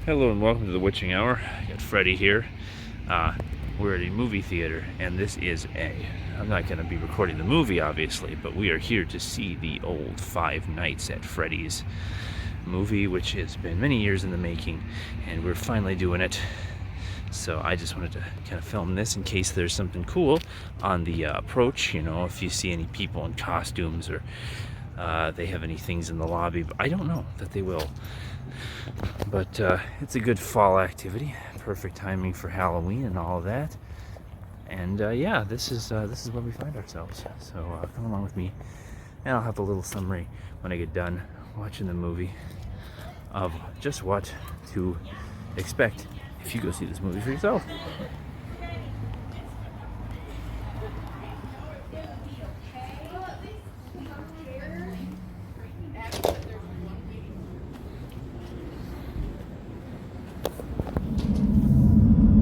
Hello and welcome to the Witching Hour. I got Freddy here. We're at a movie theater, and this is I'm not going to be recording the movie, obviously, but we are here to see the old Five Nights at Freddy's movie, which has been many years in the making, and we're finally doing it. So I just wanted to kind of film this in case there's something cool on the approach, if you see any people in costumes or they have any things in the lobby, but I don't know that they will. But it's a good fall activity, perfect timing for Halloween and all of that. And yeah, this is where we find ourselves. So come along with me, and I'll have a little summary when I get done watching the movie of just what to expect if you go see this movie for yourself.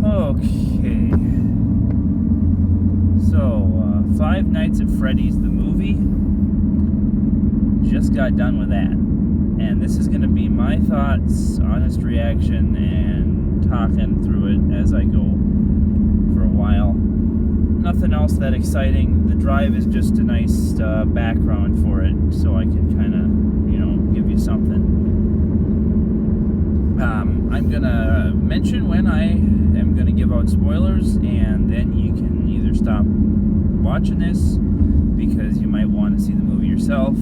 Okay, so Five Nights at Freddy's, the movie, just got done with that, and this is going to be my thoughts, honest reaction, and talking through it as I go for a while. Nothing else that exciting. The drive is just a nice background for it, so I can kind of, give you something. I'm going to mention when I am going to give out spoilers, and then you can either stop watching this because you might want to see the movie yourself.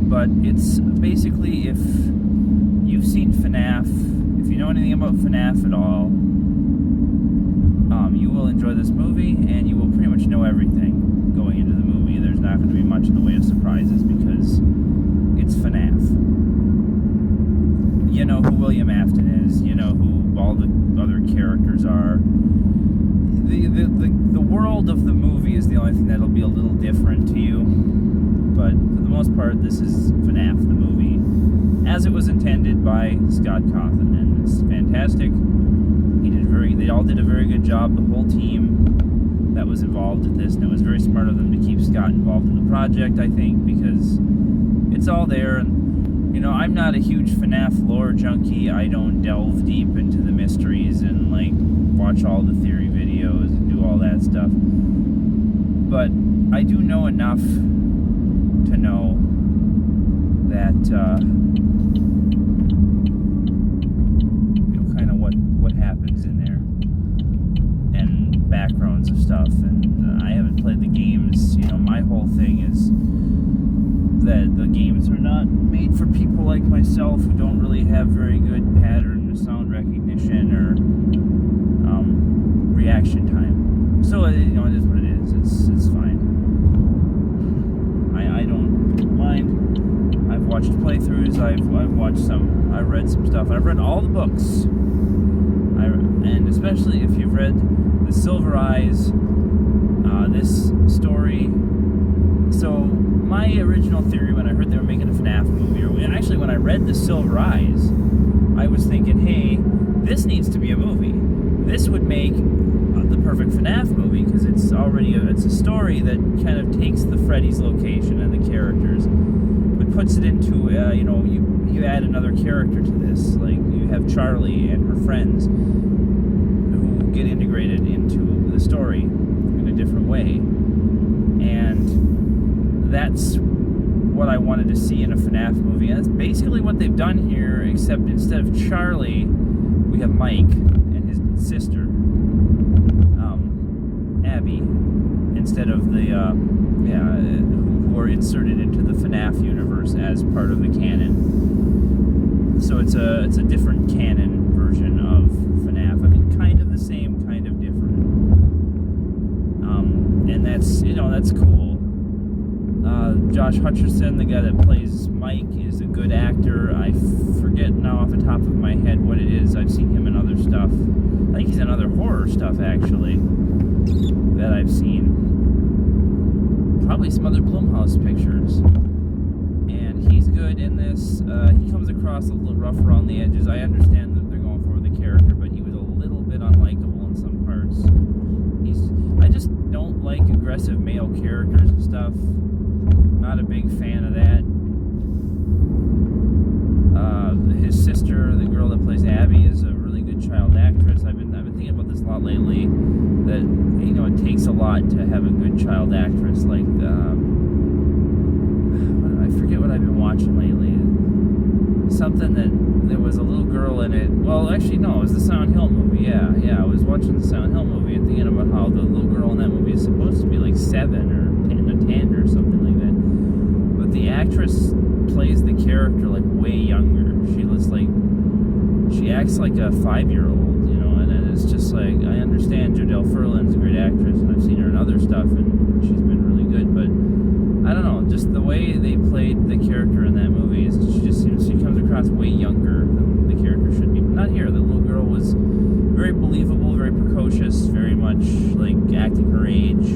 But it's basically, if you've seen FNAF, if you know anything about FNAF at all, you will enjoy this movie, and you will pretty much know everything going into the movie. There's not going to be much in the way of surprises because it's FNAF. You know who William Afton is, you know who all the other characters are. The world of the movie is the only thing that'll be a little different to you, but for the most part, this is FNAF, the movie, as it was intended by Scott Cawthon, and it's fantastic. They all did a very good job, the whole team that was involved with this, and it was very smart of them to keep Scott involved in the project, I think, because it's all there. And I'm not a huge FNAF lore junkie. I don't delve deep into the mysteries and watch all the theory videos and do all that stuff. But I do know enough to know that kind of what happens in there and backgrounds of stuff. And I haven't played the games. My whole thing is that the games are not made for people like myself who don't really have very good pattern or sound recognition or reaction time. So it is what it is. It's fine. I don't mind. I've watched playthroughs. I've read some stuff. I've read all the books. And especially if you've read The Silver Eyes, this story. So my original theory when I heard they were making a FNAF movie, or actually when I read The Silver Eyes, I was thinking, hey, this needs to be a movie. This would make the perfect FNAF movie, because it's a story that kind of takes the Freddy's location and the characters, but puts it into, you add another character to this. Like, you have Charlie and her friends who get integrated into the story in a different way. And that's what I wanted to see in a FNAF movie. And that's basically what they've done here, except instead of Charlie, we have Mike and his sister, Abby, instead of the, who are inserted into the FNAF universe as part of the canon. So it's a different canon version of FNAF. I mean, kind of the same, kind of different. And that's cool. Josh Hutcherson, the guy that plays Mike, is a good actor. I forget now off the top of my head what it is. I've seen him in other stuff. I think he's in other horror stuff, actually, that I've seen. Probably some other Blumhouse pictures. And he's good in this. He comes across a little rough around the edges. I understand that they're going for the character, but he was a little bit unlikable in some parts. I just don't like aggressive male characters and stuff. Not a big fan of that. His sister, the thinking about this a lot lately, that, you know, it takes a lot to have a good child actress. Like, I forget what I've been watching lately. Something that there was a little girl in it. Well, actually, no, it was the Silent Hill movie. Yeah, I was watching the Silent Hill movie and thinking about how the little girl in that movie is supposed to be like 7 or 10 or something like that. But the actress plays the character like way younger. She acts like a 5-year-old, you know, and it's just like, I understand Jodelle Ferland's a great actress, and I've seen her in other stuff, and she's been really good, but I don't know, just the way they played the character in that movie, she comes across way younger than the character should be. But not here. The little girl was very believable, very precocious, very much like acting her age,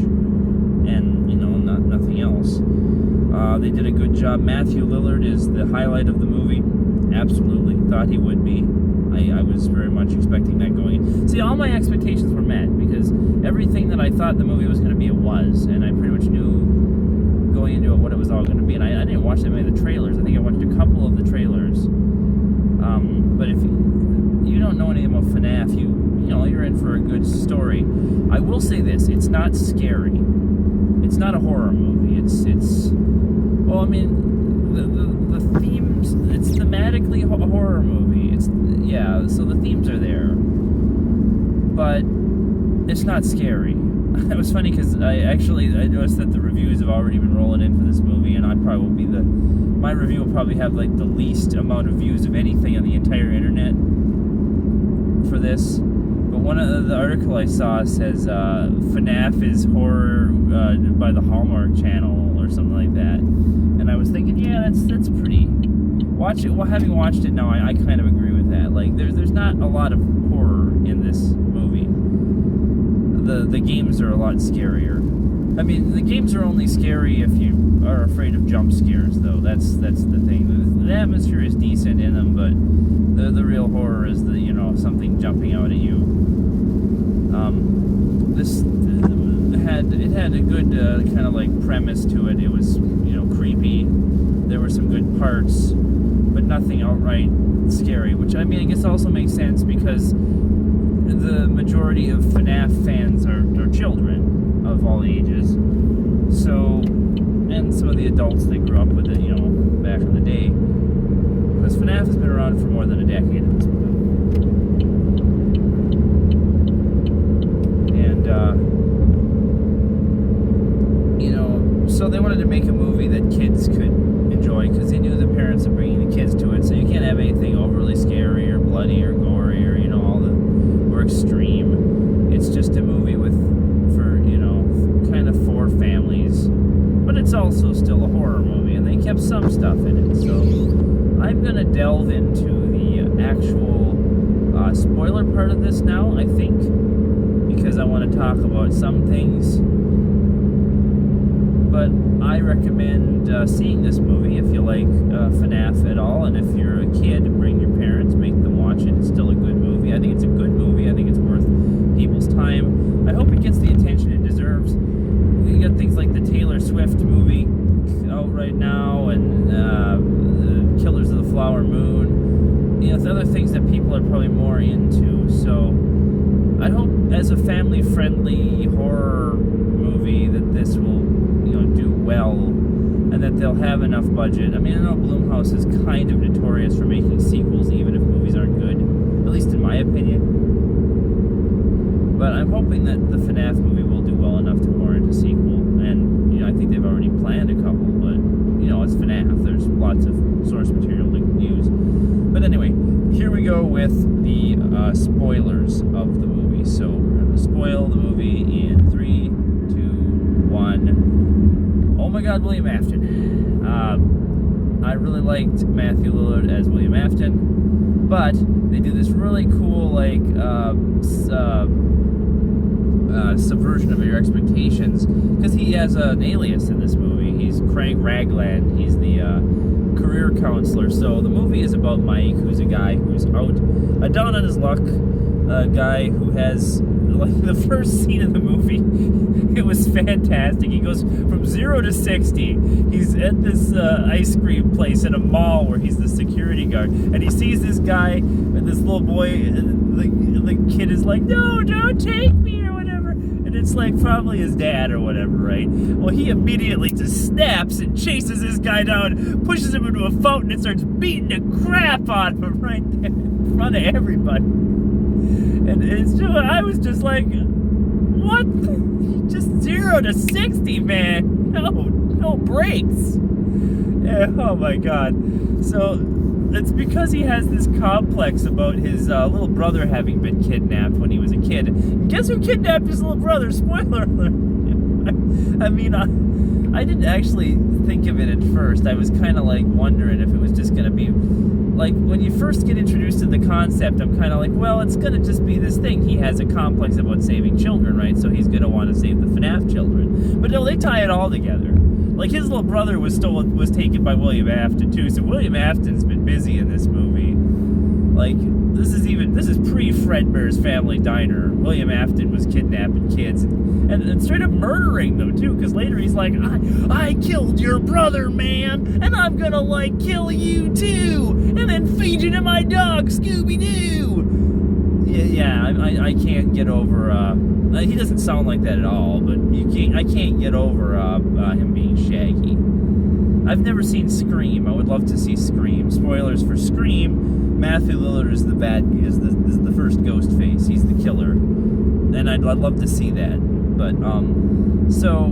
and, you know, nothing else. They did a good job. Matthew Lillard is the highlight of the movie. Absolutely. Thought he would be. I was very much expecting that going in. See, all my expectations were met, because everything that I thought the movie was going to be, it was. And I pretty much knew going into it what it was all going to be. And I didn't watch that many of the trailers. I think I watched a couple of the trailers. But if you don't know anything about FNAF, you know, you're in for a good story. I will say this. It's not scary. It's not a horror movie. It's well, I mean, the themes, it's thematically a horror movie. So the themes are there, but it's not scary. It was funny because I noticed that the reviews have already been rolling in for this movie, and my review will probably have like the least amount of views of anything on the entire internet for this. But one of the article I saw says FNAF is horror by the Hallmark Channel or something like that, and I was thinking, yeah, that's pretty. Having watched it now, I kind of agree with that. Like, there's not a lot of horror in this movie. The games are a lot scarier. I mean, the games are only scary if you are afraid of jump scares, though. That's the thing. The atmosphere is decent in them, but the real horror is something jumping out at you. It had a good kind of like premise to it. It was creepy. There were some good parts, but nothing outright scary. Which, I mean, I guess also makes sense because the majority of FNAF fans are children of all ages. So, and some of the adults that grew up with it, back in the day. Because FNAF has been around for more than a decade at this point. And, so they wanted to make a movie that kids could enjoy because they knew the parents are bringing the kids to it. So you can't have anything overly scary or bloody or gory or, or extreme. It's just a movie for kind of for families. But it's also still a horror movie, and they kept some stuff in it. So I'm going to delve into the actual spoiler part of this now, I think, because I want to talk about some things. But I recommend seeing this movie if you like FNAF at all, and if you're a kid, bring your parents, make them watch it. It's still a good movie. I think it's a good movie. I think it's worth people's time. I hope it gets the attention it deserves. You got things like the Taylor Swift movie out right now, and the Killers of the Flower Moon. It's other things that people are probably more into. So I hope, as a family-friendly horror movie, that this will do well, and that they'll have enough budget. I mean, I know Blumhouse is kind of notorious for making sequels even if movies aren't good, at least in my opinion. But I'm hoping that the FNAF movie will do well enough to warrant a sequel. And I think they've already planned a couple, but it's FNAF. There's lots of source material they can use. But anyway, here we go with the spoilers of the movie. So we're going to spoil the movie in 3, 2, 1. Oh my God, William Afton. I really liked Matthew Lillard as William Afton, but they do this really cool, subversion of your expectations, because he has an alias in this movie. He's Craig Ragland. He's the career counselor. So the movie is about Mike, who's a guy who's down on his luck, a guy who has like the first scene of the movie, it was fantastic. He goes from 0 to 60. He's at this ice cream place in a mall where he's the security guard, and he sees this guy and this little boy, and the kid is like, no, don't take me, or whatever. And it's like probably his dad or whatever, right? Well, he immediately just snaps and chases this guy down, pushes him into a fountain, and starts beating the crap out of him right there in front of everybody. And it's just, I was just like, what? Just 0 to 60, man. No breaks. Yeah, oh my God. So it's because he has this complex about his little brother having been kidnapped when he was a kid. And guess who kidnapped his little brother? Spoiler alert. I mean, I didn't actually think of it at first. I was kind of like wondering if it was just going to be like, when you first get introduced to the concept, I'm kind of like, well, it's going to just be this thing. He has a complex about saving children, right? So he's going to want to save the FNAF children. But no, they tie it all together. Like, his little brother was taken by William Afton, too. So William Afton's been busy in this movie. Like, this is pre-Fredbear's Family Diner. William Afton was kidnapping kids and straight up murdering them, too, because later he's like, I killed your brother, man, and I'm gonna, like, kill you, too, and then feed you to my dog, Scooby-Doo! Yeah, I can't get over, he doesn't sound like that at all, but I can't get over, him being Shaggy. I've never seen Scream. I would love to see Scream. Spoilers for Scream. Matthew Lillard is the first Ghostface. He's the killer, and I'd love to see that. But so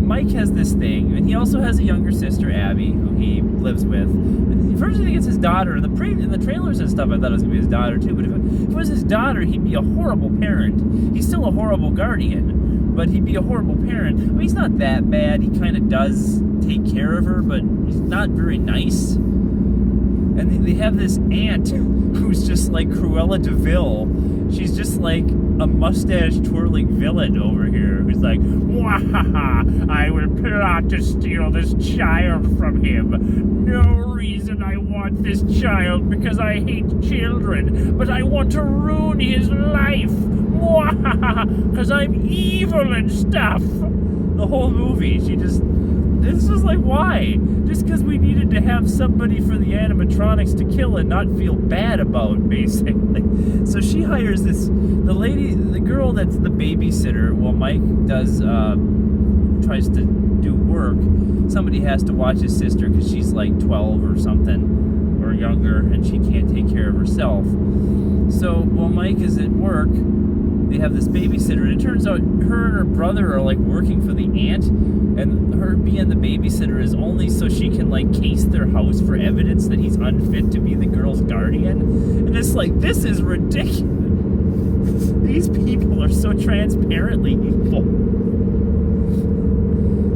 Mike has this thing, and he also has a younger sister, Abby, who he lives with. And first, I think it's his daughter. In the trailers and stuff, I thought it was gonna be his daughter too. But if it was his daughter, he'd be a horrible parent. He's still a horrible guardian, but he'd be a horrible parent. I mean, he's not that bad. He kind of does take care of her, but he's not very nice. And they have this aunt who's just like Cruella de Vil. She's just like a mustache-twirling villain over here who's like, Wahaha, I will plot to steal this child from him. No reason I want this child because I hate children, but I want to ruin his life. Wahaha, because I'm evil and stuff. The whole movie, it's just like, why? Just because we needed to have somebody for the animatronics to kill and not feel bad about, basically. So she hires the girl that's the babysitter while Mike tries to do work. Somebody has to watch his sister because she's like 12 or something, or younger, and she can't take care of herself. So while Mike is at work, they have this babysitter, and it turns out her and her brother are like working for the aunt, and her being the babysitter is only so she can like case their house for evidence that he's unfit to be the girl's guardian. And it's like, this is ridiculous. These people are so transparently evil.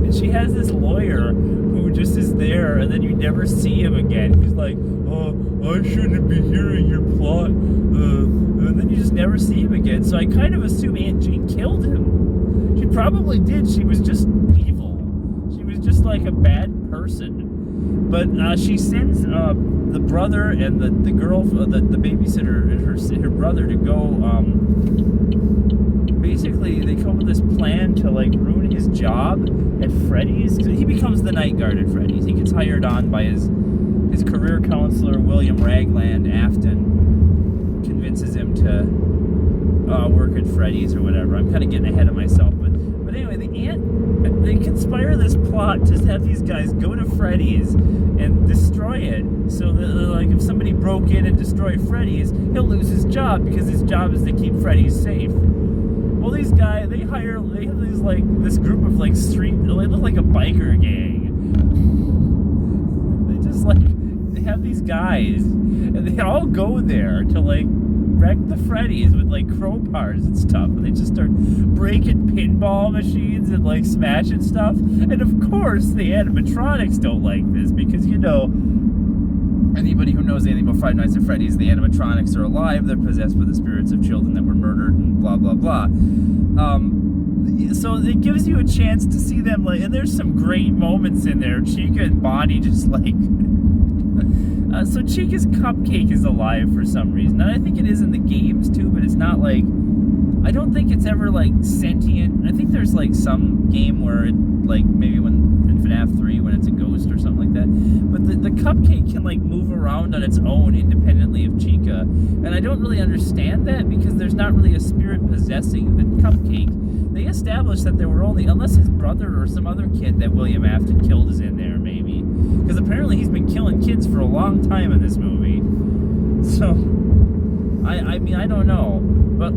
And she has this lawyer who just is there, and then you never see him again. He's like, I shouldn't be hearing your plot. And then you just never see him again. So I kind of assume Aunt Jane killed him. She probably did. She was just evil. She was just like a bad person. But she sends the brother and the girl, the babysitter, and her brother to go. Basically, they come up with this plan to like ruin his job at Freddy's. He becomes the night guard at Freddy's. He gets hired on by his career counselor, William Ragland Afton. Convinces him to work at Freddy's or whatever. I'm kind of getting ahead of myself, but anyway, they conspire this plot to have these guys go to Freddy's and destroy it. So that, like, if somebody broke in and destroyed Freddy's, he'll lose his job because his job is to keep Freddy's safe. Well, these guys, they have these like this group of like they look like a biker gang. They just like. They have these guys, and they all go there to like wreck the Freddy's with like crowbars and stuff, and they just start breaking pinball machines and like smashing stuff. And of course the animatronics don't like this because, you know, anybody who knows anything about Five Nights at Freddy's, the animatronics are alive, they're possessed with the spirits of children that were murdered and blah blah blah. So it gives you a chance to see them, like, and there's some great moments in there. Chica and Bonnie just like so Chica's cupcake is alive for some reason, and I think it is in the games too, but it's not like I don't think it's ever like sentient. I think there's like some game where it, like maybe when in FNAF 3 when it's a ghost or something like that. But the cupcake can like move around on its own independently of Chica. And I don't really understand that because there's not really a spirit possessing the cupcake. They established that there were only, unless his brother or some other kid that William Afton killed is in there maybe. Because apparently he's been killing kids for a long time in this movie. So, I mean, I don't know. But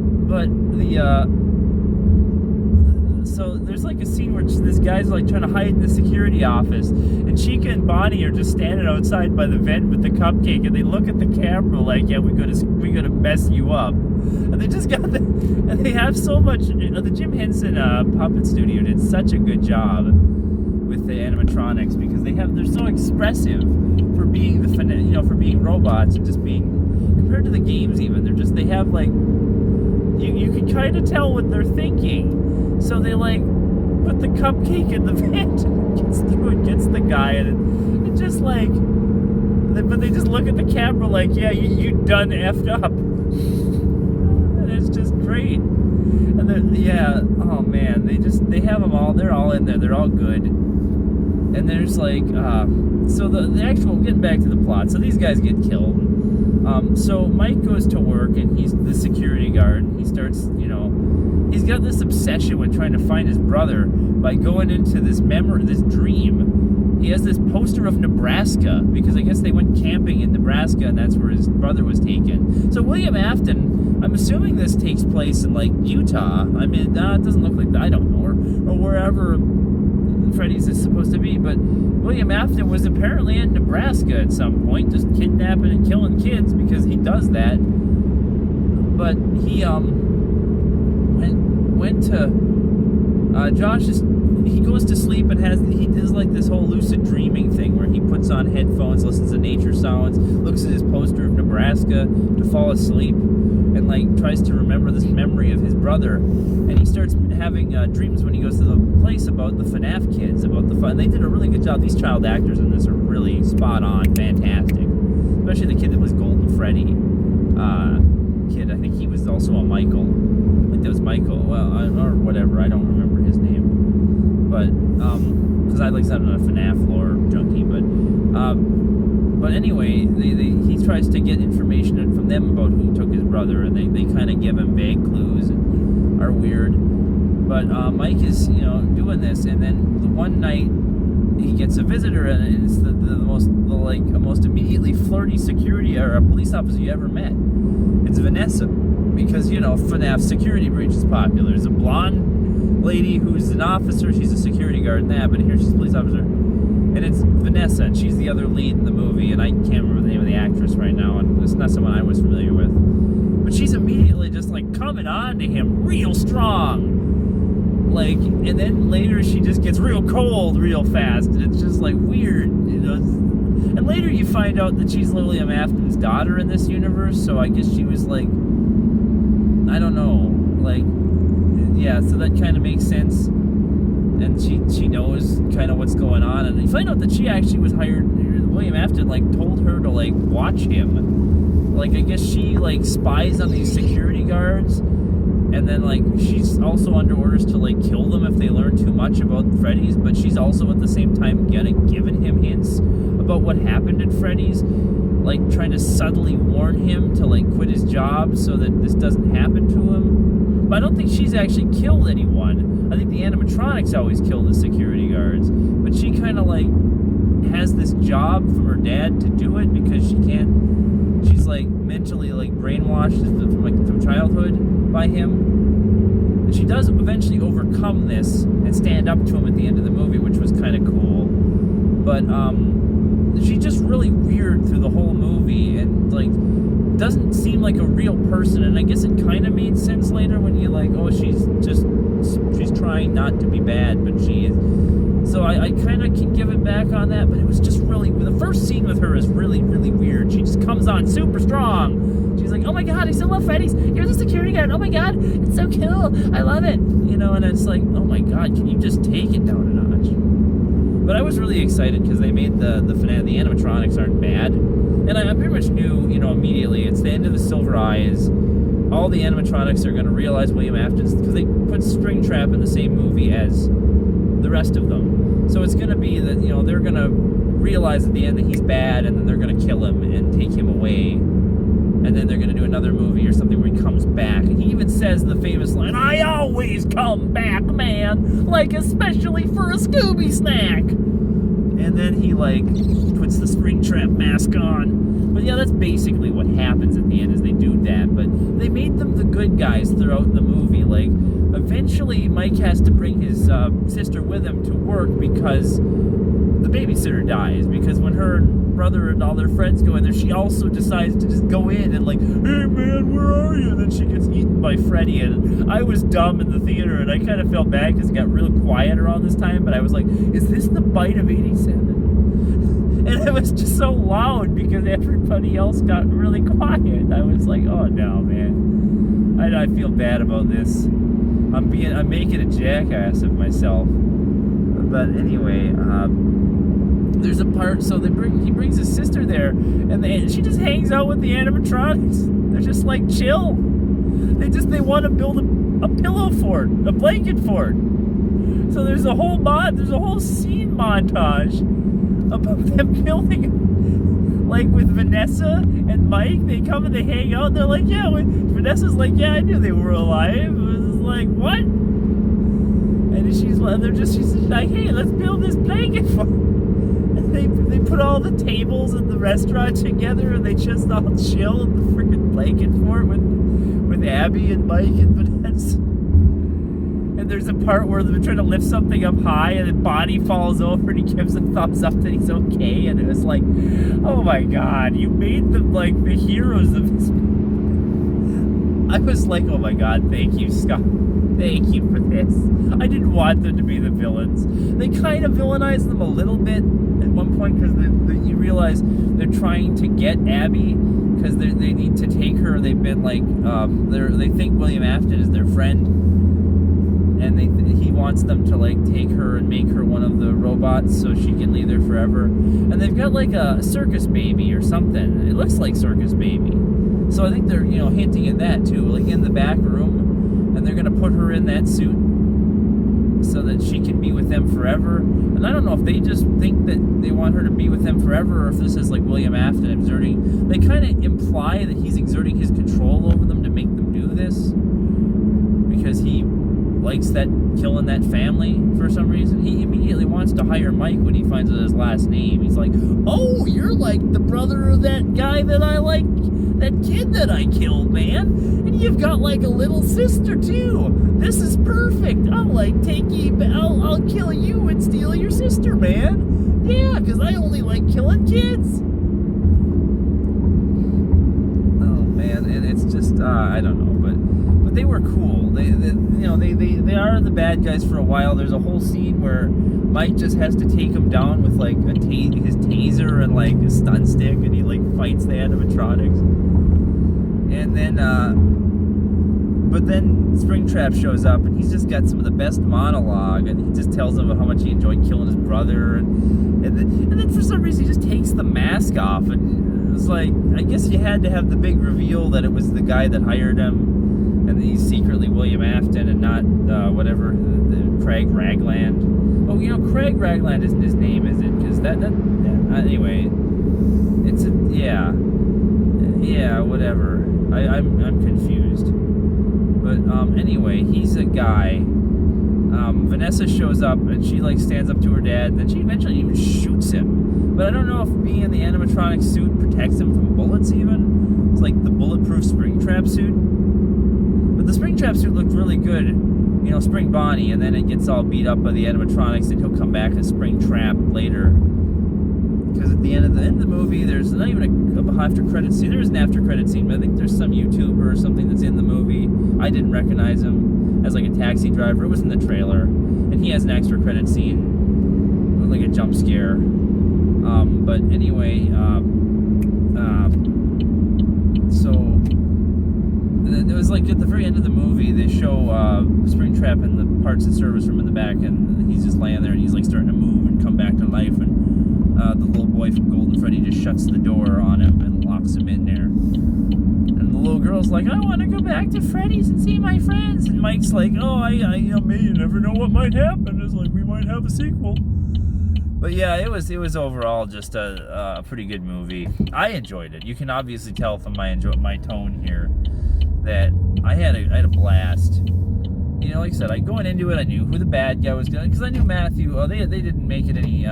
so there's like a scene where this guy's like trying to hide in the security office, and Chica and Bonnie are just standing outside by the vent with the cupcake, and they look at the camera like, yeah, we're gonna mess you up. And they just got and they have so much. The Jim Henson puppet studio did such a good job with the animatronics because they're so expressive for being for being robots and just being compared to the games even. They have like you can kind of tell what they're thinking. So they like put the cupcake in the vent and gets through and gets the guy, and it just like, but they just look at the camera like, yeah, you done effed up. And it's just great. And then oh man, they have them all. They're all in there. They're all good. And there's like so the actual, getting back to the plot. So these guys get killed. So Mike goes to work and he's the security guard. And he starts, he's got this obsession with trying to find his brother by going into this dream. He has this poster of Nebraska because I guess they went camping in Nebraska and that's where his brother was taken. So William Afton, I'm assuming this takes place in like Utah. I mean, it doesn't look like that. I don't know, or wherever Freddy's is supposed to be, but William Afton was apparently in Nebraska at some point, just kidnapping and killing kids because he does that. But he went to he goes to sleep and he does like this whole lucid dreaming thing where he puts on headphones, listens to nature sounds, looks at his poster of Nebraska to fall asleep, and like tries to remember this memory of his brother. And he starts having dreams when he goes to the place about the FNAF kids, about the fun. They did a really good job. These child actors in this are really spot on, fantastic. Especially the kid that was Golden Freddy. Kid, I think he was also a Michael. I think that was Michael. Well, or whatever. I don't remember his name. But because I like said, I'm a FNAF lore junkie. But anyway, he tries to get information from them about who took his brother, and they kind of give him vague clues and are weird. But Mike is doing this, and then the one night he gets a visitor, and it's the most immediately flirty security or a police officer you ever met. It's Vanessa, because FNAF security breach is popular. There's a blonde lady who's an officer. She's a security guard and that, but here she's a police officer. And it's Vanessa, and she's the other lead in the movie, and I can't remember the name of the actress right now, and it's not someone I was familiar with. But she's immediately just like coming on to him real strong. Like, and then later she just gets real cold real fast, and it's just like weird, And later you find out that she's William Afton's daughter in this universe, so I guess she was like, I don't know, like, yeah, so that kind of makes sense. And she knows kind of what's going on, and you find out that she actually was hired. William Afton like told her to like watch him. Like, I guess she like spies on these security guards, and then like she's also under orders to like kill them if they learn too much about Freddy's. But she's also at the same time giving him hints about what happened at Freddy's, like trying to subtly warn him to like quit his job so that this doesn't happen to him. But I don't think she's actually killed anyone. I think the animatronics always kill the security guards, but she kind of like has this job from her dad to do it because she's like mentally like brainwashed from childhood by him. And she does eventually overcome this and stand up to him at the end of the movie, which was kind of cool. But she's just really weird through the whole movie, and like doesn't seem like a real person. And I guess it kind of made sense later when you like, oh, she's trying not to be bad, but she is. So I kind of can give it back on that, but it was just really, the first scene with her is really, really weird. She just comes on super strong. She's like, oh my god, I still love Freddy's. You're the security guard. Oh my god, it's so cool. I love it. And it's like, oh my god, can you just take it down a notch? But I was really excited because they made the animatronics aren't bad. And I pretty much knew, immediately, it's the end of the Silver Eyes. all the animatronics are going to realize William Afton's, because they put Springtrap in the same movie as the rest of them. So it's going to be that, you know, they're going to realize at the end that he's bad, and then they're going to kill him and take him away. And then they're going to do another movie or something where he comes back. And he even says the famous line, "I always come back, man, like especially for a Scooby snack." And then he, like, puts the Springtrap mask on. But yeah, that's basically what happens at the end, is they do that. But they made them the good guys throughout the movie. Like, eventually Mike has to bring his sister with him to work because the babysitter dies. Because when her brother and all their friends go in there, she also decides to just go in and like, "Hey man, where are you?" And then she gets eaten by Freddy. And I was dumb in the theater, and I kind of felt bad because it got real quiet around this time. But I was like, is this the bite of '87? And it was just so loud because everybody else got really quiet. I was like, oh no, man, I feel bad about this. I'm making a jackass of myself. But anyway, there's a part, so he brings his sister there, and she just hangs out with the animatronics. They're just like chill. They want to build a pillow fort, a blanket fort. So there's a whole scene montage about them building, like with Vanessa and Mike. They come and they hang out. And they're like, yeah. Vanessa's like, yeah, I knew they were alive. It was like, what? And she's like, hey, let's build this blanket fort. They put all the tables in the restaurant together, and they just all chill in the freaking blanket fort with Abby and Mike and Vanessa. And there's a part where they're trying to lift something up high, and the body falls over, and he gives a thumbs up that he's okay. And it was like, oh my god, you made them like the heroes of this. I was like, oh my god, thank you, Scott. Thank you for this. I didn't want them to be the villains. They kind of villainized them a little bit at one point, because you realize they're trying to get Abby because they need to take her. They've been like, they think William Afton is their friend, and he wants them to like take her and make her one of the robots so she can leave there forever. And they've got like a circus baby or something. It looks like Circus Baby. So I think they're, you know, hinting at that too, like in the back room, and they're gonna put her in that suit so that she can be with them forever. And I don't know if they just think that they want her to be with them forever, or if this is like William Afton exerting. They kind of imply that he's exerting his control over them to make them do this, because he likes killing that family for some reason. He immediately wants to hire Mike when he finds out his last name. He's like, oh, you're like the brother of that guy that I like, that kid that I killed, man. And you've got like a little sister too. This is perfect. I'll like I'll kill you and steal your sister, man. Yeah, because I only like killing kids. Oh man, and it's just I don't know, but they were cool. They are the bad guys for a while. There's a whole scene where Mike just has to take him down with like his taser and like a stun stick, and he like fights the animatronics. And then but then Springtrap shows up, and he's just got some of the best monologue, and he just tells them about how much he enjoyed killing his brother, and then for some reason he just takes the mask off, and it's like, I guess you had to have the big reveal that it was the guy that hired him, and he's secretly William Afton and not whatever, the Craig Ragland. Oh, you know, Craig Ragland isn't his name, is it? Because anyway, it's whatever. I'm confused. But anyway, he's a guy. Vanessa shows up, and she like stands up to her dad, and then she eventually even shoots him. But I don't know if being in the animatronic suit protects him from bullets even. It's like the bulletproof Springtrap suit. But the Springtrap suit looked really good, you know, Spring Bonnie, and then it gets all beat up by the animatronics, and he'll come back as Springtrap later. Because at the end of the movie, there's not even a after credit scene. There is an after credit scene, but I think there's some YouTuber or something that's in the movie. I didn't recognize him as like a taxi driver. It was in the trailer, and he has an extra credit scene, like a jump scare. But anyway, so it was like at the very end of the movie, they show Springtrap in the parts and service room in the back, and he's just laying there, and he's like starting to move and come back to life, and the little boy from Golden Freddy just shuts the door on him and locks him in there. And the little little girl's like, I want to go back to Freddy's and see my friends. And Mike's like, oh, you never know what might happen. It's like, we might have a sequel. But yeah, it was overall just a pretty good movie. I enjoyed it. You can obviously tell from my tone here that I had a blast. You know, like I said, going into it, I knew who the bad guy was going, because I knew Matthew. They didn't make it any.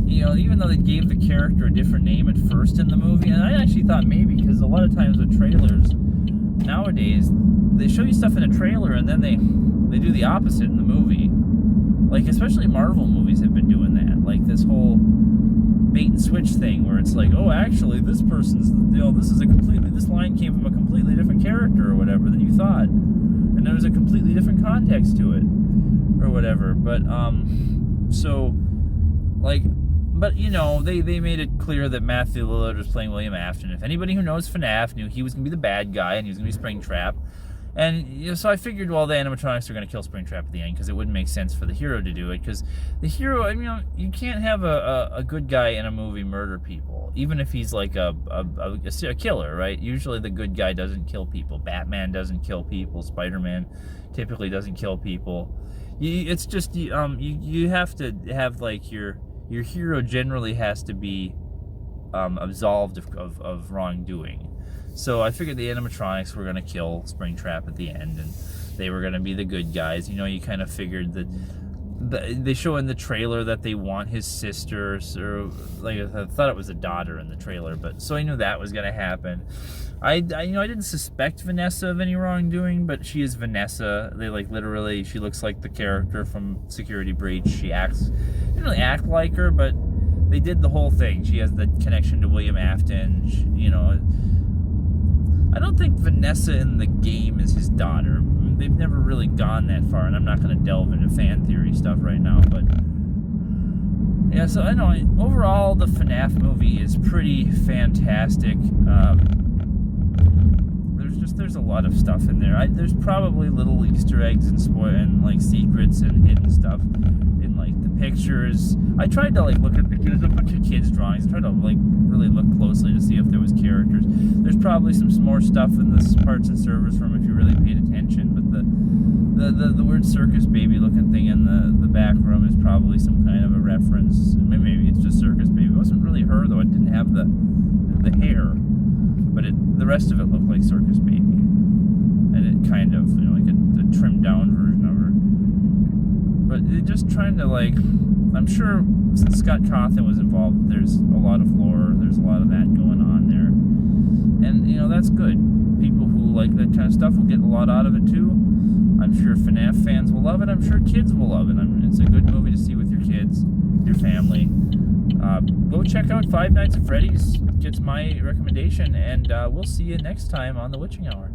You know, even though they gave the character a different name at first in the movie, and I actually thought maybe, because a lot of times with trailers nowadays, they show you stuff in a trailer and then they do the opposite in the movie. Like, especially Marvel movies have been doing that. Like this whole bait and switch thing where it's like, oh, actually, this person's, this line came from a completely different character or whatever than you thought. And there's a completely different context to it or whatever. But, but, you know, they made it clear that Matthew Lillard was playing William Afton. If anybody who knows FNAF knew he was going to be the bad guy and he was going to be Springtrap. And you know, so I figured, well, the animatronics are going to kill Springtrap at the end because it wouldn't make sense for the hero to do it. Because the hero, I mean, you can't have a good guy in a movie murder people, even if he's like a killer, right? Usually the good guy doesn't kill people. Batman doesn't kill people. Spider-Man typically doesn't kill people. It's just, you have to have, like, your hero generally has to be absolved of wrongdoing. So I figured the animatronics were going to kill Springtrap at the end, and they were going to be the good guys. You know, you kind of figured that they show in the trailer that they want his sister, or like I thought it was a daughter in the trailer, but so I knew that was going to happen. I didn't suspect Vanessa of any wrongdoing, but she is Vanessa. They literally, she looks like the character from Security Breach. She didn't really act like her, but they did the whole thing. She has the connection to William Afton. I don't think Vanessa in the game is his daughter. They've never really gone that far, and I'm not going to delve into fan theory stuff right now, but yeah, so I know overall the FNAF movie is pretty fantastic. There's a lot of stuff in there. There's probably little Easter eggs and secrets and hidden stuff in the pictures. I tried to look at there's a bunch of kids' drawings. I tried to really look closely to see if there was characters. There's probably some more stuff in this parts and service room if you really paid attention. But the weird circus baby looking thing in the back room is probably some kind of a reference. Maybe it's just Circus Baby. It wasn't really her though. It didn't have the hair. But the rest of it looked like Circus Baby, and it kind of, like a trimmed down version of her. But they're just trying to I'm sure since Scott Cawthon was involved, there's a lot of lore, there's a lot of that going on there, and that's good. People who like that kind of stuff will get a lot out of it too. I'm sure FNAF fans will love it. I'm sure kids will love it. It's a good movie to see with your kids, your family. Go check out Five Nights at Freddy's. Gets my recommendation, and we'll see you next time on The Witching Hour.